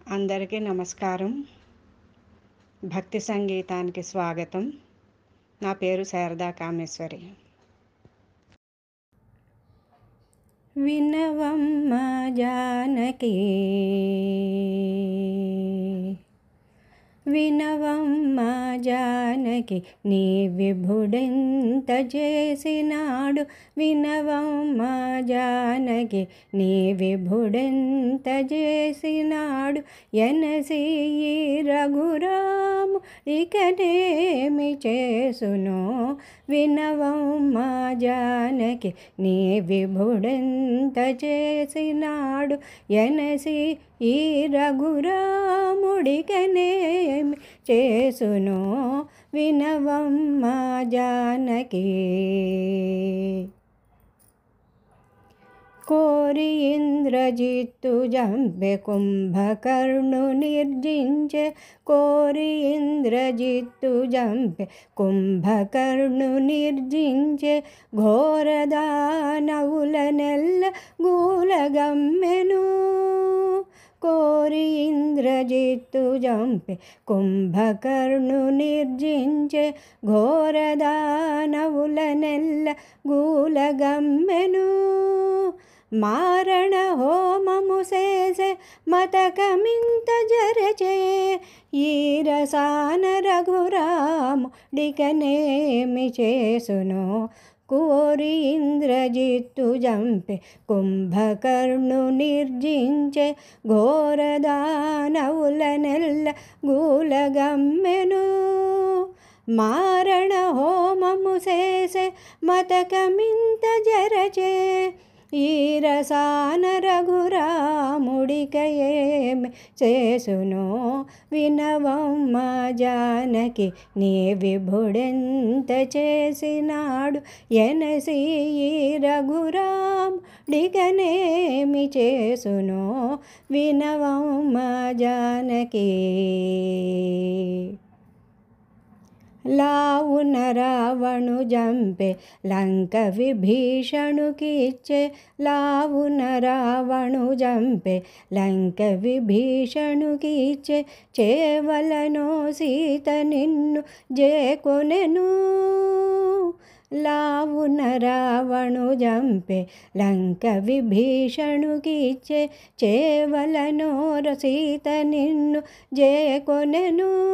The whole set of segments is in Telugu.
అందరికీ నమస్కారం. భక్తి సంగీతానికి స్వాగతం. నా పేరు శారదా కామేశ్వరి. వినవమ్మ జానకి, వినవమ్మ జానకి, నీ విభుడెంత చేసినాడు. వినవమ్మ జానకి, నీ విభుడెంత చేసినాడు. ఎనసి ఈ రఘురాము ఇకనేమి చేసునో. వినవమ్మ జానకి, నీ విభుడెంత చేసినాడు. ఎనసి ఈ రఘురాముడికనేమి చేసునో. వినవమ్మ జానకి. కోరి ఇంద్రజిత్తు జంపె కుంభకర్ణు నిర్జించె. కోరి ఇంద్రజిత్తు జంపె కుంభకర్ణు నిర్జించె. ఘోరదానవులనెల్ల గూలగమ్మెను. కోరి ఇంద్రజిత్తు జంపె కుంభకర్ణు నిర్జించె. ఘోరదానవులనెల్ల గూలగమ్మెను. మారణ హోమము చేసే మతకమింత జరచే. ఈరసాన రఘురాముడికనేమి చేసునో. కోరి ఇంద్రజిత్తు జంపె కుంభకర్ణు నిర్జించె. ఘోరదానవులనెల్ల గూలగమ్మెను. మారణ హోమము చేసే మతకమింత జరచే. ఈరసాన రఘురాముడికయేమి చేసునో. వినవమ్మ జానకి, నీ విభుడెంత చేసినాడు. ఎనసి ఈ రఘురాముడికనేమి చేసునో. వినవమ్మ జానకి. లావున రావణు జంపె లంక విభీషణుకిచ్చే. లావున రావణు జంపె లంక విభీషణుకిచ్చే. చేవలనో సీత నిన్ను జేకొనెను. లావున రావణు జంపె లంక విభీషణుకిచ్చే. చేవలనో సీత నిన్ను జేకొనెను.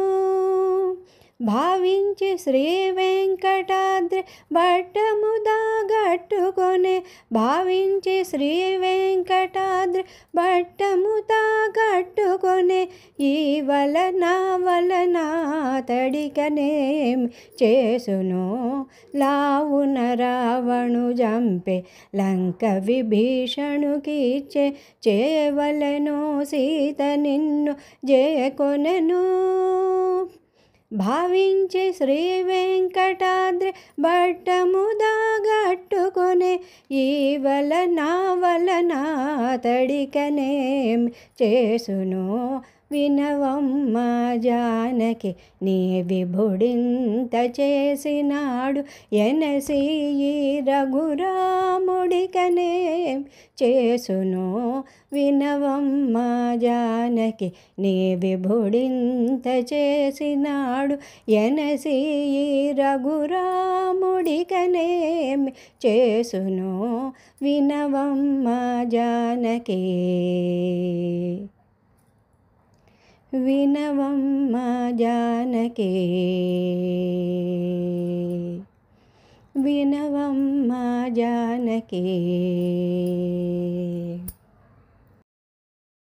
భావించి శ్రీ వెంకటాద్రి భట్టము దాగట్టుకొనే. భావించి శ్రీ వెంకటాద్రి భట్టము దాగట్టుకొనే. ఈ వలన తడికనేమి చేసునో. లావున రావణు జంపె లంక విభీషణుకిచ్చే. చేవలనో సీత నిన్ను జేకొనెను. భావించి శ్రీ వెంకటాద్రి భట్టము దాగట్టుకొనే. ఈ వలన తడికనేమి చేసునో. వినవమ్మ జానకి, నీ విభుడింత చేసినాడు. ఎనసి ఈ రఘురాముడికనేమి చేసునో. వినవమ్మ జానకి, నీ విభుడింత చేసినాడు. ఎనసి ఈ రఘురాముడికనేమి చేసునో. వినవమ్మ జానకి. వినవమ్మ జానకి. వినవమ్మ జానకి.